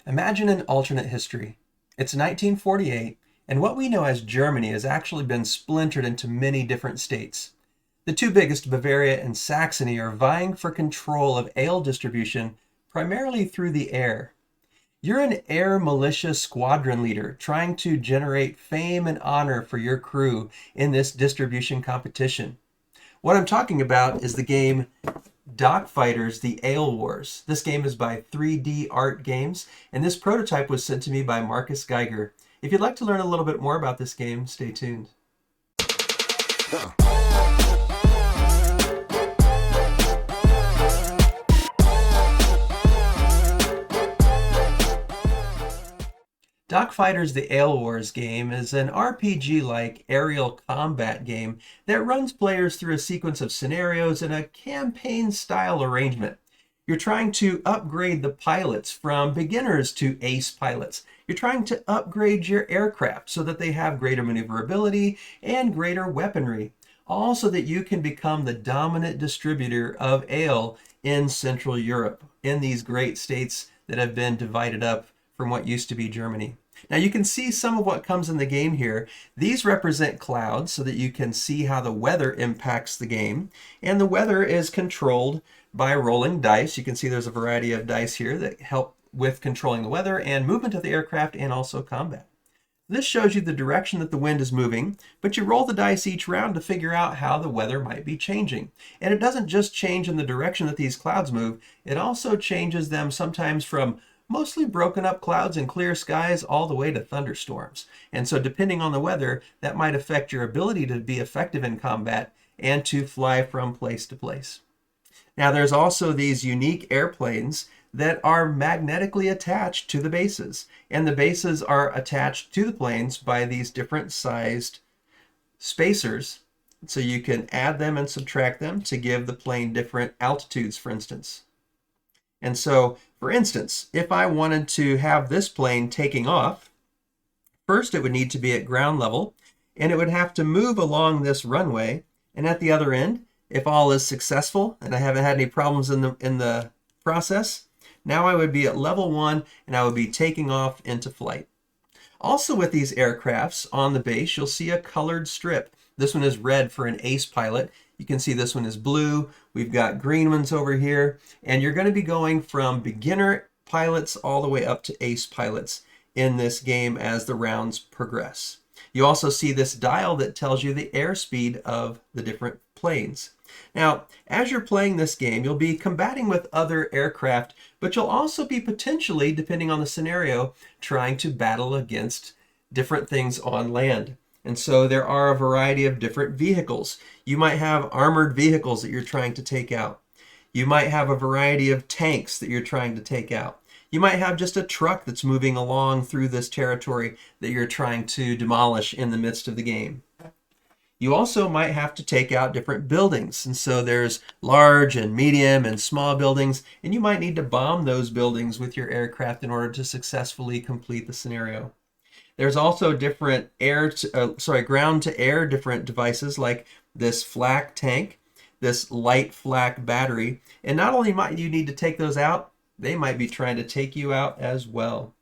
Imagine an alternate history. It's 1948, and what we know as Germany has actually been splintered into many different states. The two biggest, Bavaria and Saxony, are vying for control of ale distribution primarily through the air. You're an air militia squadron leader trying to generate fame and honor for your crew in this distribution competition. What I'm talking about is the game Dockfighters, The Ale Wars. This game is by 3D Art Games, and this prototype was sent to me by Marcus Geiger. If you'd like to learn a little bit more about this game, stay tuned. Dockfighters The Ale Wars game is an RPG-like aerial combat game that runs players through a sequence of scenarios in a campaign-style arrangement. You're trying to upgrade the pilots from beginners to ace pilots. You're trying to upgrade your aircraft so that they have greater maneuverability and greater weaponry, all so that you can become the dominant distributor of ale in Central Europe, in these great states that have been divided up from what used to be Germany. Now you can see some of what comes in the game here. These represent clouds so that you can see how the weather impacts the game. And the weather is controlled by rolling dice. You can see there's a variety of dice here that help with controlling the weather and movement of the aircraft and also combat. This shows you the direction that the wind is moving, but you roll the dice each round to figure out how the weather might be changing. And it doesn't just change in the direction that these clouds move, it also changes them sometimes from mostly broken up clouds and clear skies all the way to thunderstorms. And so depending on the weather, that might affect your ability to be effective in combat and to fly from place to place. Now there's also these unique airplanes that are magnetically attached to the bases. And the bases are attached to the planes by these different sized spacers. So you can add them and subtract them to give the plane different altitudes, for instance. And so, for instance, if I wanted to have this plane taking off, first it would need to be at ground level, and it would have to move along this runway. And at the other end, if all is successful, and I haven't had any problems in the process, now I would be at level 1, and I would be taking off into flight. Also with these aircrafts on the base, you'll see a colored strip. This one is red for an ace pilot. You can see this one is blue. We've got green ones over here. And you're going to be going from beginner pilots all the way up to ace pilots in this game as the rounds progress. You also see this dial that tells you the airspeed of the different planes. Now, as you're playing this game, you'll be combating with other aircraft, but you'll also be potentially, depending on the scenario, trying to battle against different things on land. And so there are a variety of different vehicles. You might have armored vehicles that you're trying to take out. You might have a variety of tanks that you're trying to take out. You might have just a truck that's moving along through this territory that you're trying to demolish in the midst of the game. You also might have to take out different buildings. And so there's large and medium and small buildings, and you might need to bomb those buildings with your aircraft in order to successfully complete the scenario. There's also different ground to air different devices like this flak tank, this light flak battery. And not only might you need to take those out, they might be trying to take you out as well.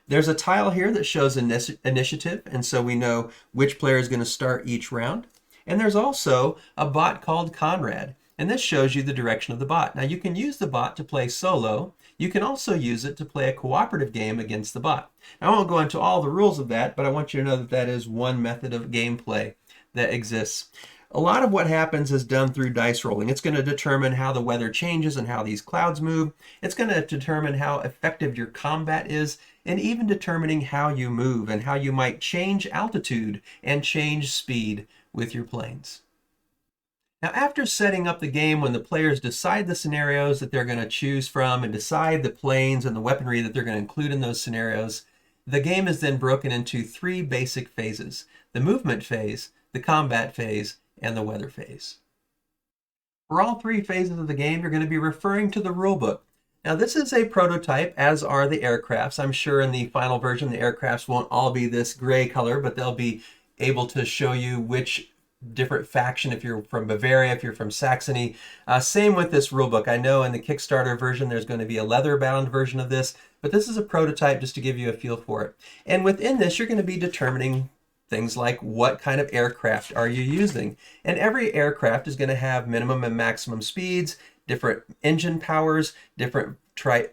There's a tile here that shows initiative, and so we know which player is going to start each round. And there's also a bot called Conrad, and this shows you the direction of the bot. Now you can use the bot to play solo. You can also use it to play a cooperative game against the bot. Now, I won't go into all the rules of that, but I want you to know that that is one method of gameplay that exists. A lot of what happens is done through dice rolling. It's going to determine how the weather changes and how these clouds move. It's going to determine how effective your combat is, and even determining how you move and how you might change altitude and change speed with your planes. Now, after setting up the game, when the players decide the scenarios that they're going to choose from and decide the planes and the weaponry that they're going to include in those scenarios, the game is then broken into 3 basic phases: the movement phase, the combat phase, and the weather phase. For all 3 phases of the game, you're going to be referring to the rulebook. Now, this is a prototype, as are the aircrafts. I'm sure in the final version, the aircrafts won't all be this gray color, but they'll be able to show you which different faction, if you're from Bavaria, if you're from Saxony. Same with this rulebook. I know in the Kickstarter version, there's going to be a leather-bound version of this, But this is a prototype just to give you a feel for it. And within this, you're going to be determining things like what kind of aircraft are you using. And every aircraft is going to have minimum and maximum speeds, different engine powers, different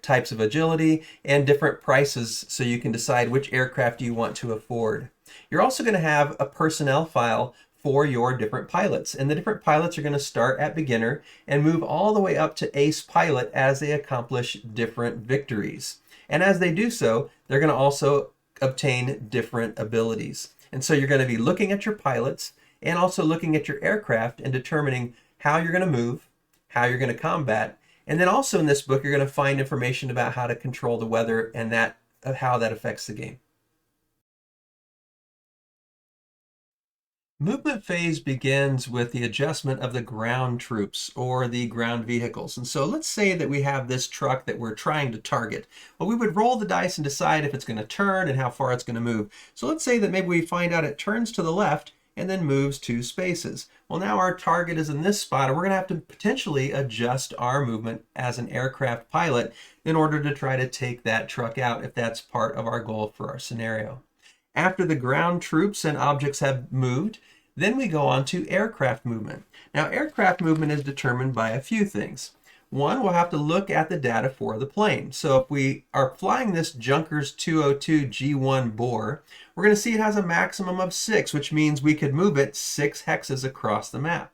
types of agility, and different prices, so you can decide which aircraft you want to afford. You're also going to have a personnel file for your different pilots. And the different pilots are going to start at beginner and move all the way up to ace pilot as they accomplish different victories. And as they do so, they're going to also obtain different abilities. And so you're going to be looking at your pilots and also looking at your aircraft and determining how you're going to move, how you're going to combat. And then also in this book, you're going to find information about how to control the weather and how that affects the game. Movement phase begins with the adjustment of the ground troops or the ground vehicles. And so let's say that we have this truck that we're trying to target. Well, we would roll the dice and decide if it's going to turn and how far it's going to move. So let's say that maybe we find out it turns to the left and then moves 2 spaces. Well, now our target is in this spot, and we're going to have to potentially adjust our movement as an aircraft pilot in order to try to take that truck out if that's part of our goal for our scenario. After the ground troops and objects have moved, then we go on to aircraft movement. Now, aircraft movement is determined by a few things. One, we'll have to look at the data for the plane. So if we are flying this Junkers 202 G1 bore, we're going to see it has a maximum of 6, which means we could move it 6 hexes across the map.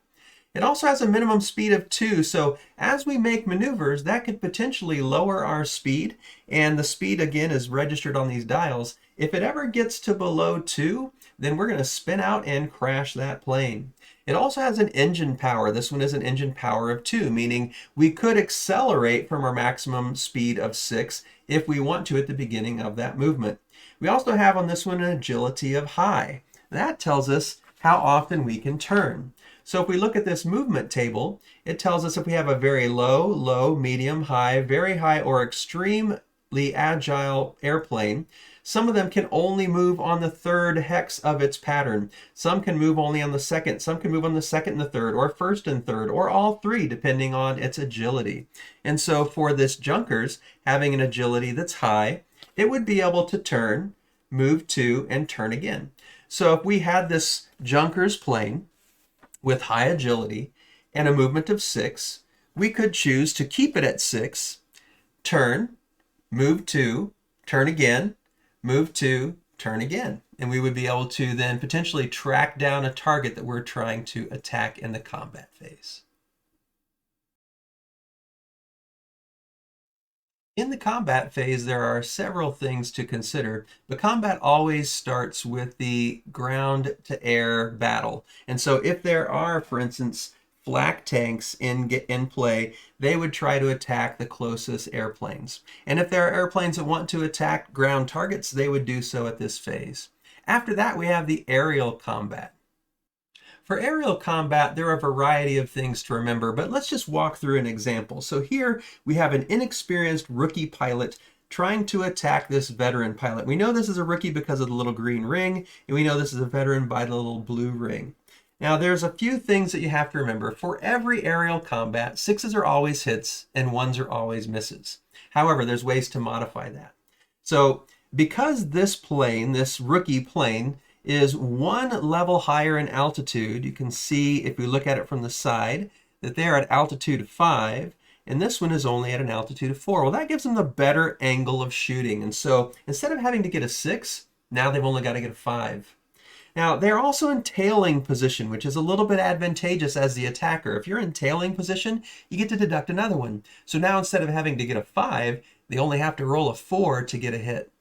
It also has a minimum speed of 2, so as we make maneuvers, that could potentially lower our speed, and the speed again is registered on these dials. If it ever gets to below 2, then we're going to spin out and crash that plane. It also has an engine power. This one is an engine power of 2, meaning we could accelerate from our maximum speed of 6 if we want to at the beginning of that movement. We also have on this one an agility of high. That tells us how often we can turn. So if we look at this movement table, it tells us if we have a very low, low, medium, high, very high, or extremely agile airplane, some of them can only move on the 3rd hex of its pattern. Some can move only on the 2nd. Some can move on the 2nd and the 3rd, or 1st and 3rd, or all 3, depending on its agility. And so for this Junkers, having an agility that's high, it would be able to turn, move 2, and turn again. So if we had this Junkers plane with high agility and a movement of 6, we could choose to keep it at 6, turn, move 2, turn again, move 2, turn again. And we would be able to then potentially track down a target that we're trying to attack in the combat phase. In the combat phase, there are several things to consider, but combat always starts with the ground-to-air battle. And so if there are, for instance, flak tanks in play, they would try to attack the closest airplanes. And if there are airplanes that want to attack ground targets, they would do so at this phase. After that, we have the aerial combat. For aerial combat, there are a variety of things to remember, but let's just walk through an example. So here we have an inexperienced rookie pilot trying to attack this veteran pilot. We know this is a rookie because of the little green ring, and we know this is a veteran by the little blue ring. Now, there's a few things that you have to remember. For every aerial combat, 6s are always hits and 1s are always misses. However, there's ways to modify that. So because this plane, this rookie plane, is 1 level higher in altitude, you can see if we look at it from the side that they're at altitude 5, and this one is only at an altitude of 4. Well, that gives them the better angle of shooting, and so instead of having to get a 6, now they've only got to get a 5. Now, they're also in tailing position, which is a little bit advantageous as the attacker. If you're in tailing position, you get to deduct another one. So now instead of having to get a 5, they only have to roll a 4 to get a hit.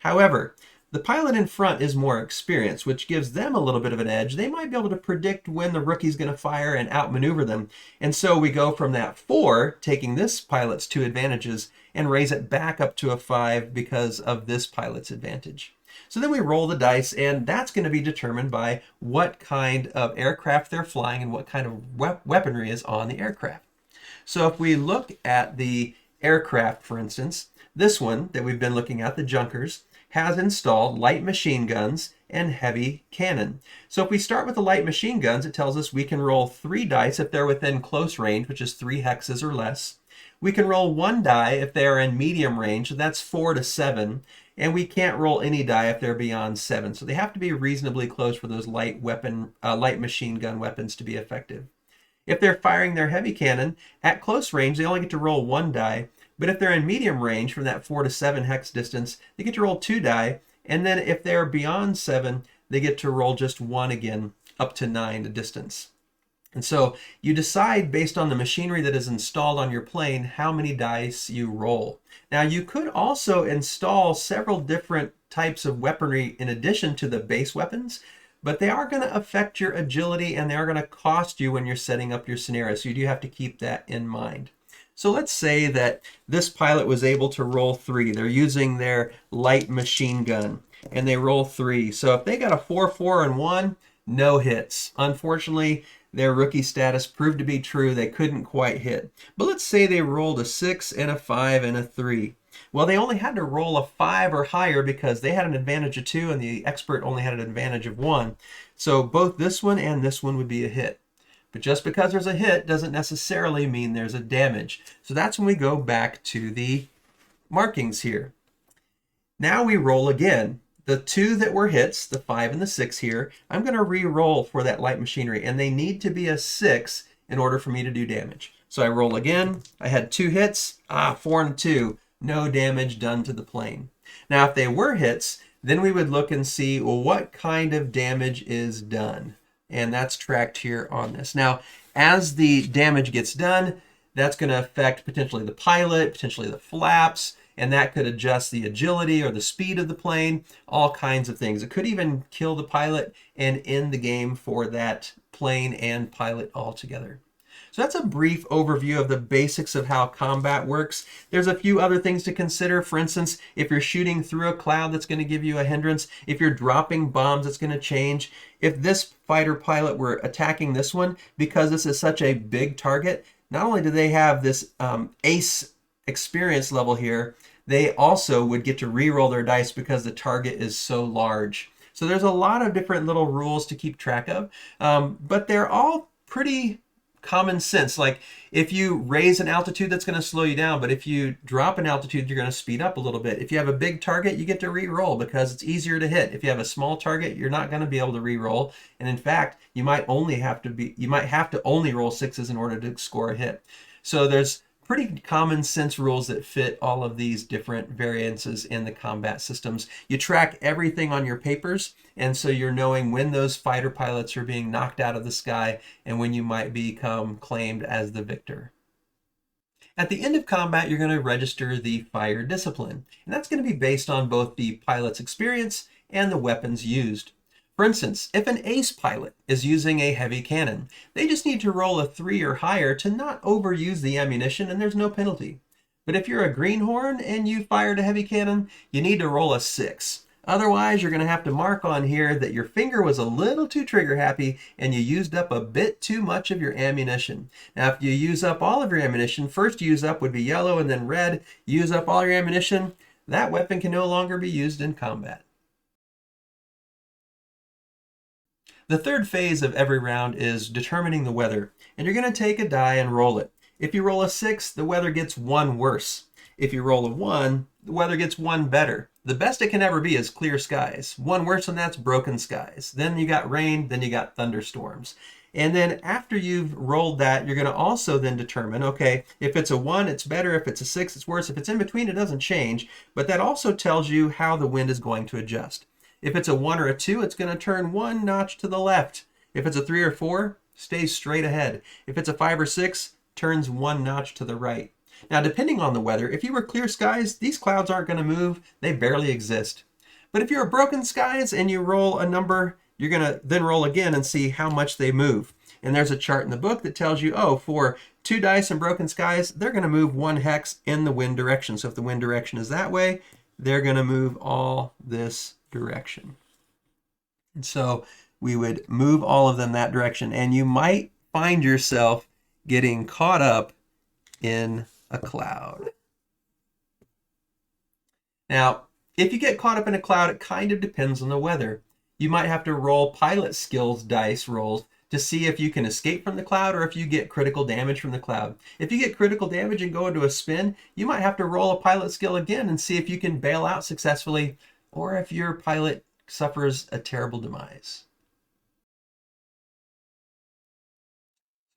However, the pilot in front is more experienced, which gives them a little bit of an edge. They might be able to predict when the rookie's going to fire and outmaneuver them. And so we go from that 4, taking this pilot's 2 advantages, and raise it back up to a 5 because of this pilot's advantage. So then we roll the dice, and that's going to be determined by what kind of aircraft they're flying and what kind of weaponry is on the aircraft. So if we look at the aircraft, for instance, this one that we've been looking at, the Junkers, has installed light machine guns and heavy cannon. So if we start with the light machine guns, it tells us we can roll 3 dice if they're within close range, which is 3 hexes or less. We can roll 1 die if they are in medium range, so that's 4 to 7, and we can't roll any die if they're beyond 7. So they have to be reasonably close for those light machine gun weapons to be effective. If they're firing their heavy cannon at close range, they only get to roll 1 die, but if they're in medium range from that 4 to 7 hex distance, they get to roll 2 die, and then if they're beyond 7, they get to roll just 1 again, up to 9 the distance. And so you decide based on the machinery that is installed on your plane how many dice you roll. Now you could also install several different types of weaponry in addition to the base weapons, but they are going to affect your agility and they are going to cost you when you're setting up your scenario. So you do have to keep that in mind. So let's say that this pilot was able to roll 3. They're using their light machine gun and they roll 3. So if they got a 4, 4, and 1, no hits. Unfortunately, their rookie status proved to be true. They couldn't quite hit. But let's say they rolled a 6 and a 5 and a 3. Well, they only had to roll a 5 or higher because they had an advantage of 2 and the expert only had an advantage of 1. So both this one and this one would be a hit. But just because there's a hit doesn't necessarily mean there's a damage. So that's when we go back to the markings here. Now we roll again. The 2 that were hits, the 5 and the 6 here, I'm going to re-roll for that light machinery, and they need to be a 6 in order for me to do damage. So I roll again. I had 2 hits, 4 and 2, no damage done to the plane. Now if they were hits, then we would look and see, well, what kind of damage is done? And that's tracked here on this. Now, as the damage gets done, that's going to affect potentially the pilot, potentially the flaps, and that could adjust the agility or the speed of the plane, all kinds of things. It could even kill the pilot and end the game for that plane and pilot altogether. So that's a brief overview of the basics of how combat works. There's a few other things to consider. For instance, if you're shooting through a cloud, that's going to give you a hindrance. If you're dropping bombs, it's going to change. If this fighter pilot were attacking this one, because this is such a big target, not only do they have this ace experience level here, they also would get to re-roll their dice because the target is so large. So there's a lot of different little rules to keep track of, but they're all pretty common sense. Like if you raise an altitude, that's going to slow you down, but if you drop an altitude, you're going to speed up a little bit. If you have a big target, you get to re-roll because it's easier to hit. If you have a small target, you're not going to be able to re-roll, and in fact, you might have to only roll 6s in order to score a hit. So there's pretty common sense rules that fit all of these different variances in the combat systems. You track everything on your papers, and so you're knowing when those fighter pilots are being knocked out of the sky and when you might become claimed as the victor. At the end of combat, you're going to register the fire discipline, and that's going to be based on both the pilot's experience and the weapons used. For instance, if an ace pilot is using a heavy cannon, they just need to roll a 3 or higher to not overuse the ammunition, and there's no penalty. But if you're a greenhorn and you fired a heavy cannon, you need to roll a 6. Otherwise, you're going to have to mark on here that your finger was a little too trigger happy and you used up a bit too much of your ammunition. Now, if you use up all of your ammunition, first use up would be yellow and then red. Use up all your ammunition, that weapon can no longer be used in combat. The third phase of every round is determining the weather, and you're going to take a die and roll it. If you roll a 6, the weather gets 1 worse. If you roll a 1, the weather gets 1 better. The best it can ever be is clear skies. 1 worse than that's broken skies. Then you got rain, then you got thunderstorms. And then after you've rolled that, you're going to also then determine, okay, if it's a 1, it's better. If it's a 6, it's worse. If it's in between, it doesn't change. But that also tells you how the wind is going to adjust. If it's a 1 or a 2, it's going to turn 1 notch to the left. If it's a 3 or 4, stays straight ahead. If it's a 5 or 6, turns 1 notch to the right. Now, depending on the weather, if you were clear skies, these clouds aren't going to move. They barely exist. But if you're broken skies and you roll a number, you're going to then roll again and see how much they move. And there's a chart in the book that tells you, oh, for 2 dice and broken skies, they're going to move 1 hex in the wind direction. So if the wind direction is that way, they're going to move all this direction. And so we would move all of them that direction, and you might find yourself getting caught up in a cloud. Now, if you get caught up in a cloud, it kind of depends on the weather. You might have to roll pilot skills dice rolls to see if you can escape from the cloud or if you get critical damage from the cloud. If you get critical damage and go into a spin, you might have to roll a pilot skill again and see if you can bail out successfully, or if your pilot suffers a terrible demise.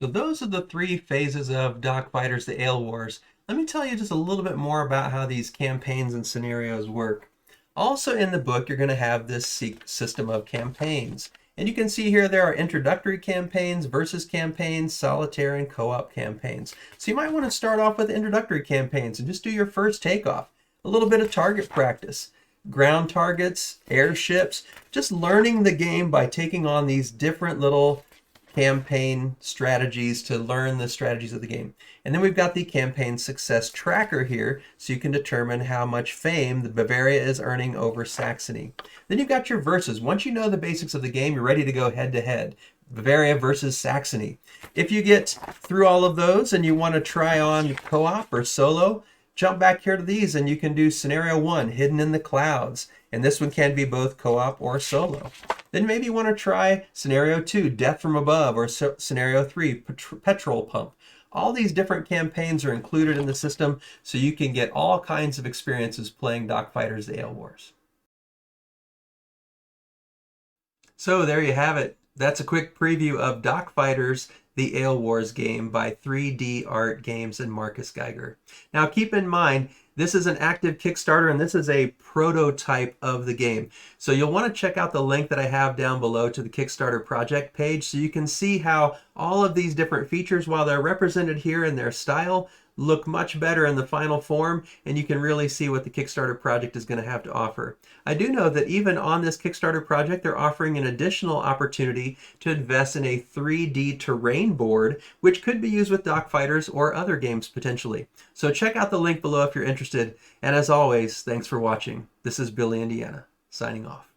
So those are the 3 phases of Dockfighters, the Ale Wars. Let me tell you just a little bit more about how these campaigns and scenarios work. Also in the book, you're going to have this system of campaigns. And you can see here there are introductory campaigns, versus campaigns, solitaire, and co-op campaigns. So you might want to start off with introductory campaigns and just do your first takeoff. A little bit of target practice. Ground targets, airships, just learning the game by taking on these different little campaign strategies to learn the strategies of the game. And then we've got the campaign success tracker here, so you can determine how much fame the Bavaria is earning over Saxony. Then you've got your versus. Once you know the basics of the game, you're ready to go head to head. Bavaria versus Saxony. If you get through all of those and you want to try on co-op or solo, jump back here to these and you can do scenario 1, hidden in the clouds. And this one can be both co-op or solo. Then maybe you want to try scenario 2, death from above, or scenario 3, petrol pump. All these different campaigns are included in the system, so you can get all kinds of experiences playing Dockfighters, the Ale Wars. So there you have it. That's a quick preview of Dockfighters, the Ale Wars game by 3D Art Games and Marcus Geiger. Now keep in mind, this is an active Kickstarter and this is a prototype of the game. So you'll want to check out the link that I have down below to the Kickstarter project page so you can see how all of these different features, while they're represented here in their style, look much better in the final form, and you can really see what the Kickstarter project is going to have to offer. I do know that even on this Kickstarter project, they're offering an additional opportunity to invest in a 3D terrain board, which could be used with Dockfighters or other games potentially. So check out the link below if you're interested. And as always, thanks for watching. This is Billy Indiana, signing off.